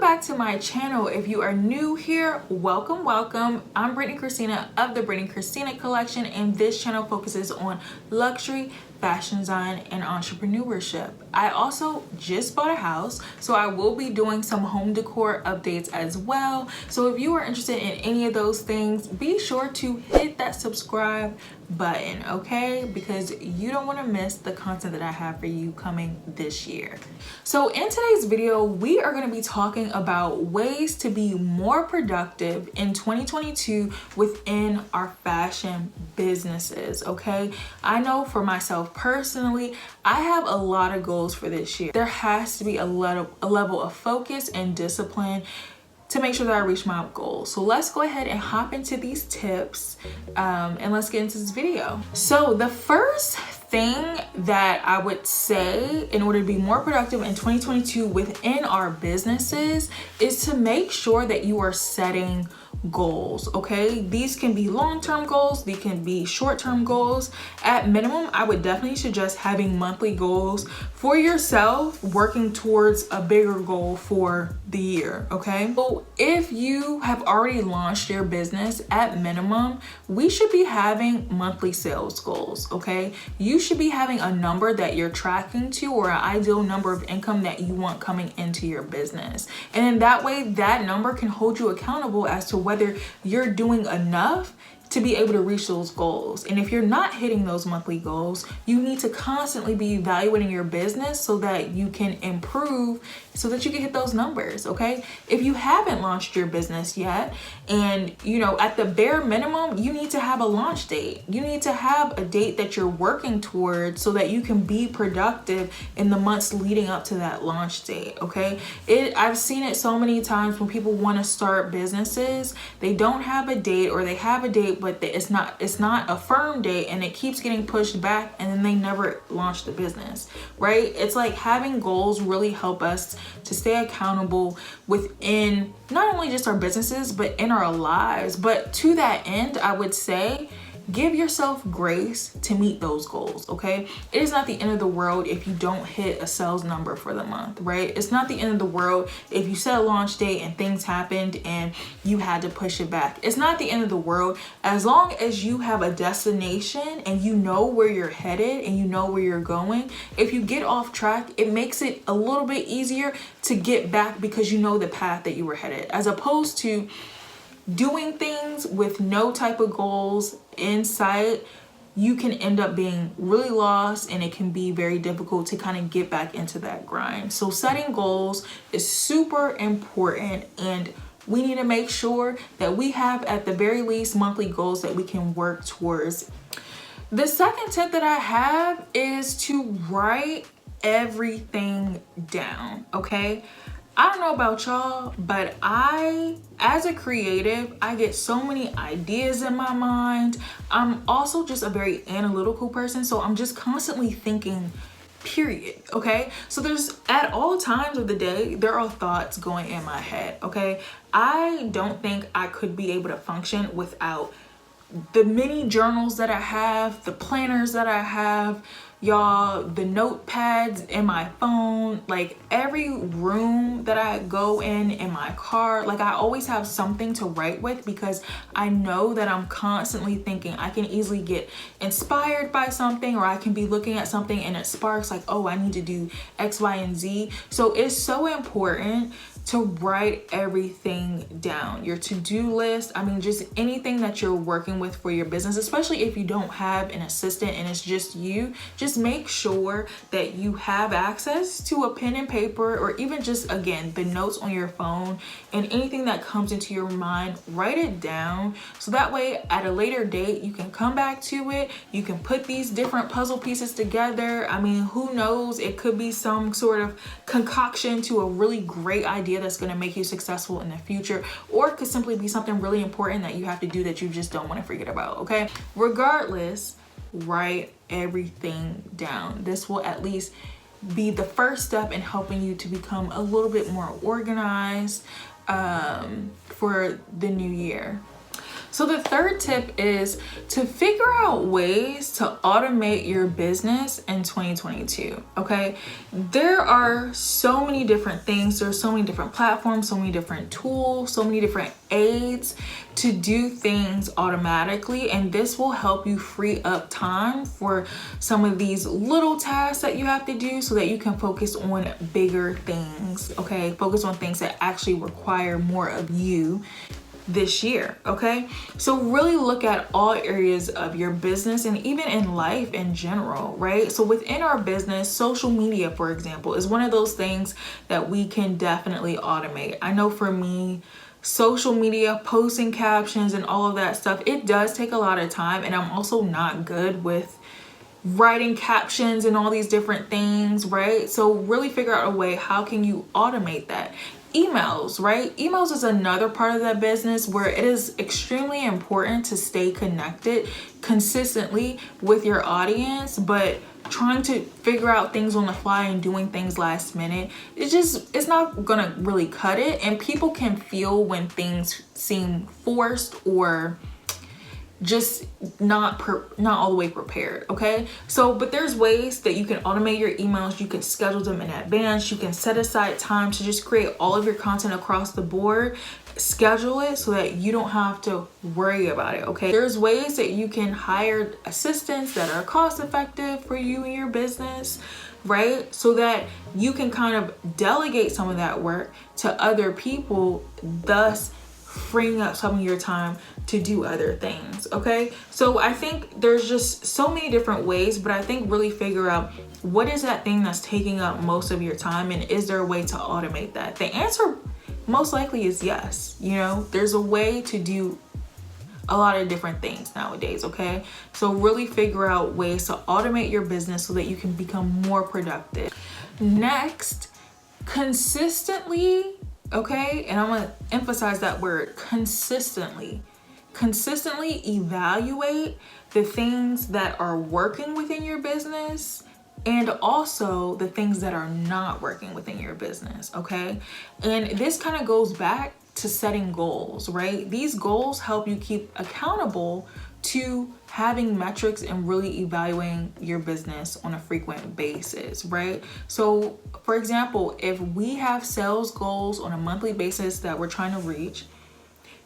back to my channel. If you are new here, welcome. I'm Brittany Christina of the Brittany Christina collection, and this channel focuses on luxury, fashion design, and entrepreneurship. I also just bought a house, so I will be doing some home decor updates as well. So if you are interested in any of those things, be sure to hit that subscribe button, okay? Because you don't want to miss the content that I have for you coming this year. So in today's video, we are going to be talking about ways to be more productive in 2022 within our fashion businesses, okay? I know for myself personally, I have a lot of goals for this year. There has to be a level of focus and discipline to make sure that I reach my goals. So let's go ahead and hop into these tips and let's get into this video. So the first thing that I would say in order to be more productive in 2022 within our businesses is to make sure that you are setting goals, okay? These can be long-term goals, they can be short-term goals. At minimum, I would definitely suggest having monthly goals for yourself, working towards a bigger goal for the year, okay? So if you have already launched your business, at minimum, we should be having monthly sales goals, okay? You should be having a number that you're tracking to, or an ideal number of income that you want coming into your business. And in that way, that number can hold you accountable as to whether you're doing enough to be able to reach those goals. And if you're not hitting those monthly goals, you need to constantly be evaluating your business so that you can improve, so that you can hit those numbers, okay? If you haven't launched your business yet, and you know, at the bare minimum, you need to have a launch date. You need to have a date that you're working towards so that you can be productive in the months leading up to that launch date, okay? I've seen it so many times when people want to start businesses, they don't have a date, or they have a date but it's not a firm date, and it keeps getting pushed back, and then they never launch the business, right? It's like having goals really help us to stay accountable within not only just our businesses but in our lives. But to that end, I would say give yourself grace to meet those goals, okay? It is not the end of the world if you don't hit a sales number for the month, right? It's not the end of the world if you set a launch date and things happened and you had to push it back. It's not the end of the world as long as you have a destination and you know where you're headed and you know where you're going. If you get off track, it makes it a little bit easier to get back because you know the path that you were headed, as opposed to doing things with no type of goals in sight. You can end up being really lost, and it can be very difficult to kind of get back into that grind. So setting goals is super important, and we need to make sure that we have at the very least monthly goals that we can work towards. The second tip that I have is to write everything down, okay? I don't know about y'all, but as a creative, I get so many ideas in my mind. I'm also just a very analytical person, so I'm just constantly thinking, period, okay? So there's, at all times of the day, there are thoughts going in my head, okay? I don't think I could be able to function without the mini journals that I have, the planners that I have, y'all, the notepads in my phone, like every room that I go in my car, like I always have something to write with, because I know that I'm constantly thinking. I can easily get inspired by something, or I can be looking at something and it sparks like, oh, I need to do X, Y, and Z. So it's so important to write everything down. Your to-do list, I mean, just anything that you're working with for your business, especially if you don't have an assistant and it's just you, just make sure that you have access to a pen and paper, or even just, again, the notes on your phone, and anything that comes into your mind, write it down. So that way at a later date, you can come back to it. You can put these different puzzle pieces together. I mean, who knows? It could be some sort of concoction to a really great idea that's going to make you successful in the future, or it could simply be something really important that you have to do that you just don't want to forget about, okay? Regardless, write everything down. This will at least be the first step in helping you to become a little bit more organized for the new year. So the third tip is to figure out ways to automate your business in 2022, okay? There are so many different things. There's so many different platforms, so many different tools, so many different aids to do things automatically, and this will help you free up time for some of these little tasks that you have to do so that you can focus on bigger things, okay? Focus on things that actually require more of you this year, okay? So really look at all areas of your business and even in life in general, right? So within our business, social media, for example, is one of those things that we can definitely automate. I know for me, social media, posting captions and all of that stuff, it does take a lot of time, and I'm also not good with writing captions and all these different things, right? So really figure out a way, how can you automate that? Emails, right? Emails is another part of that business where it is extremely important to stay connected consistently with your audience, but trying to figure out things on the fly and doing things last minute, it's not gonna really cut it. And people can feel when things seem forced or just not all the way prepared, okay? So, but there's ways that you can automate your emails. You can schedule them in advance. You can set aside time to just create all of your content across the board. Schedule it so that you don't have to worry about it, okay? There's ways that you can hire assistants that are cost effective for you and your business, right? So that you can kind of delegate some of that work to other people, thus freeing up some of your time to do other things, okay? So I think there's just so many different ways, but I think really figure out what is that thing that's taking up most of your time, and is there a way to automate that? The answer most likely is yes. You know, there's a way to do a lot of different things nowadays, okay? So really figure out ways to automate your business so that you can become more productive. Next, consistently, okay? And I'm gonna emphasize that word, consistently. Consistently evaluate the things that are working within your business and also the things that are not working within your business, okay? And this kind of goes back to setting goals, right? These goals help you keep accountable to having metrics and really evaluating your business on a frequent basis, right? So for example, if we have sales goals on a monthly basis that we're trying to reach,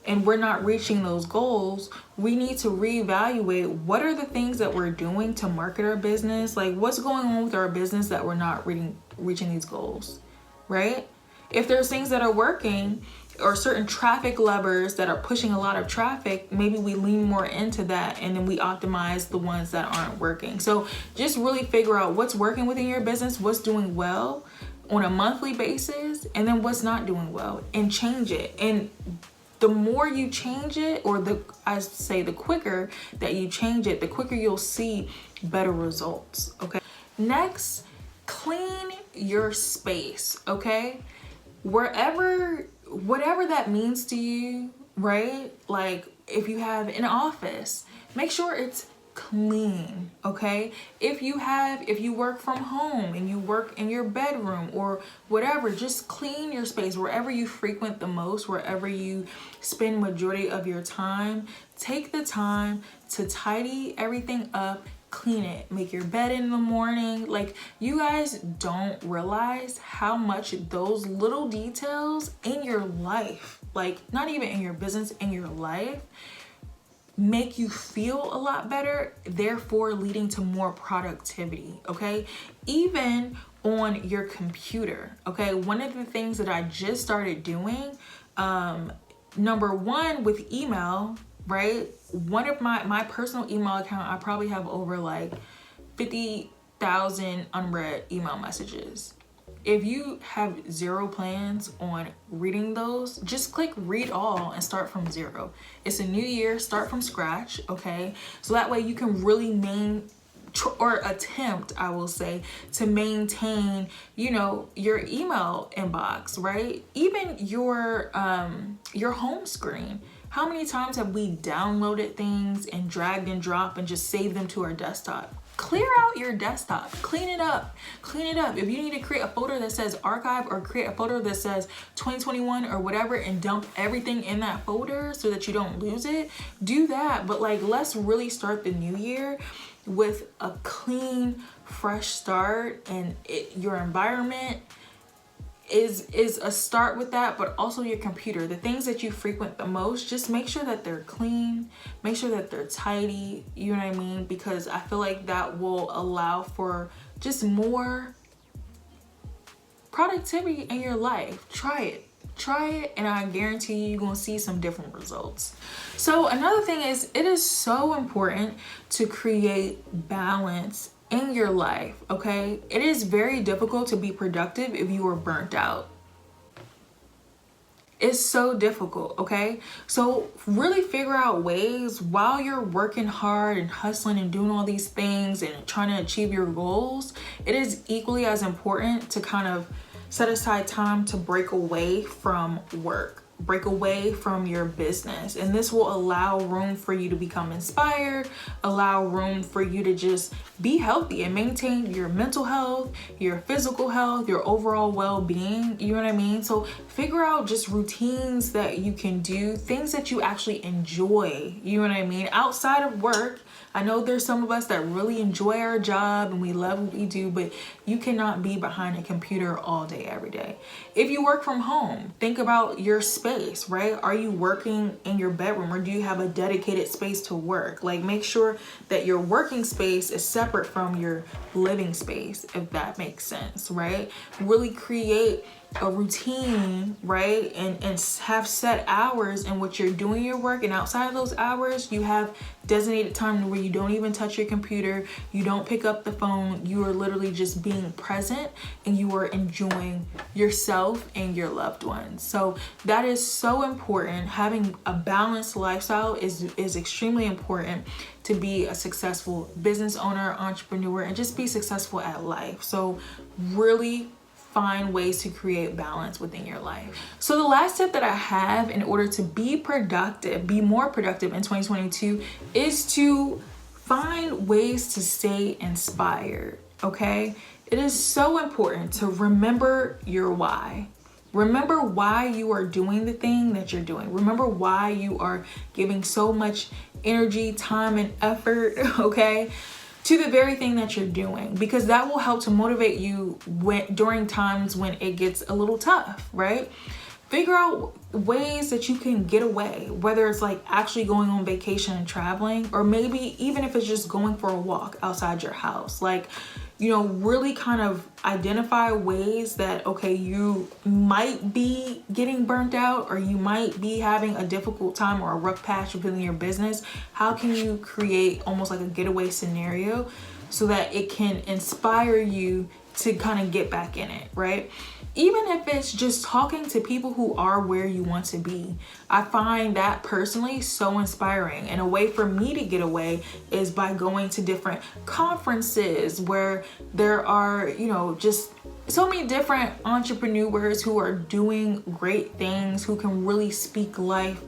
and we're not reaching those goals, we need to reevaluate what are the things that we're doing to market our business. Like, what's going on with our business that we're not reaching these goals, right? If there's things that are working or certain traffic levers that are pushing a lot of traffic, maybe we lean more into that and then we optimize the ones that aren't working. So just really figure out what's working within your business, what's doing well on a monthly basis, and then what's not doing well, and change it. And the more you change it, or the quicker that you change it, the quicker you'll see better results, okay? Next, clean your space, okay? Whatever that means to you, right? Like if you have an office, make sure it's clean, okay? If you work from home and you work in your bedroom or whatever, just clean your space. Wherever you frequent the most, wherever you spend majority of your time, take the time to tidy everything up, clean it, make your bed in the morning. Like, you guys don't realize how much those little details in your life, like not even in your business, in your life, make you feel a lot better, therefore leading to more productivity, okay? Even on your computer, okay? One of the things that I just started doing, number one, with email, right? One of my personal email account, I probably have over like 50,000 unread email messages. If you have zero plans on reading those, just click read all and start from zero. It's a new year, start from scratch, okay? So that way you can really attempt, I will say, to maintain, you know, your email inbox, right? Even your home screen. How many times have we downloaded things and dragged and dropped and just saved them to our desktop? clear out your desktop, clean it up. If you need to create a folder that says archive or create a folder that says 2021 or whatever and dump everything in that folder so that you don't lose it, do that. But like, let's really start the new year with a clean, fresh start, and your environment is a start with that, but also your computer, the things that you frequent the most, just make sure that they're clean, make sure that they're tidy, you know what I mean? Because I feel like that will allow for just more productivity in your life. Try it, and I guarantee you're gonna see some different results. So another thing is, it is so important to create balance in your life, okay? It is very difficult to be productive if you are burnt out. It's so difficult, okay? So really figure out ways while you're working hard and hustling and doing all these things and trying to achieve your goals, it is equally as important to kind of set aside time to break away from work, break away from your business. And this will allow room for you to become inspired, allow room for you to just be healthy and maintain your mental health, your physical health, your overall well-being, you know what I mean? So figure out just routines that you can do, things that you actually enjoy, you know what I mean? Outside of work. I know there's some of us that really enjoy our job and we love what we do, but you cannot be behind a computer all day, every day. If you work from home, think about your space, right? Are you working in your bedroom, or do you have a dedicated space to work? Like, make sure that your working space is separate from your living space, if that makes sense, right? Really create a routine, right? And have set hours in which you're doing your work, and outside of those hours you have designated time where you don't even touch your computer, you don't pick up the phone, you are literally just being present and you are enjoying yourself and your loved ones. So that is so important. Having a balanced lifestyle is extremely important to be a successful business owner, entrepreneur, and just be successful at life. So really find ways to create balance within your life. So the last tip that I have in order to be productive, be more productive in 2022, is to find ways to stay inspired, okay? It is so important to remember your why. Remember why you are doing the thing that you're doing. Remember why you are giving so much energy, time, and effort, okay, to the very thing that you're doing, because that will help to motivate you during times when it gets a little tough, right? Figure out ways that you can get away, whether it's like actually going on vacation and traveling, or maybe even if it's just going for a walk outside your house. Like, you know, really kind of identify ways that, okay, you might be getting burnt out, or you might be having a difficult time or a rough patch within your business. How can you create almost like a getaway scenario so that it can inspire you to kind of get back in it, right? Even if it's just talking to people who are where you want to be. I find that personally so inspiring. And a way for me to get away is by going to different conferences where there are, you know, just so many different entrepreneurs who are doing great things, who can really speak life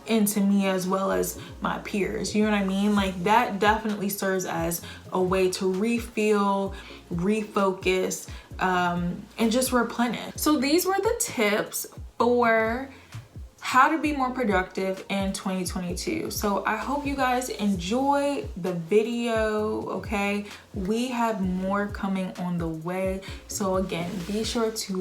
into me as well as my peers. You know what I mean? Like, that definitely serves as a way to refuel, refocus, and just replenish. So these were the tips for how to be more productive in 2022. So I hope you guys enjoy the video, okay? We have more coming on the way. So again, be sure to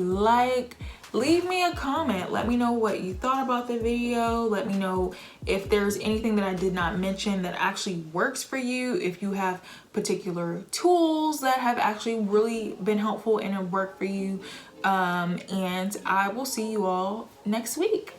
leave me a comment. Let me know what you thought about the video. Let me know if there's anything that I did not mention that actually works for you. If you have particular tools that have actually really been helpful and have worked for you. And I will see you all next week.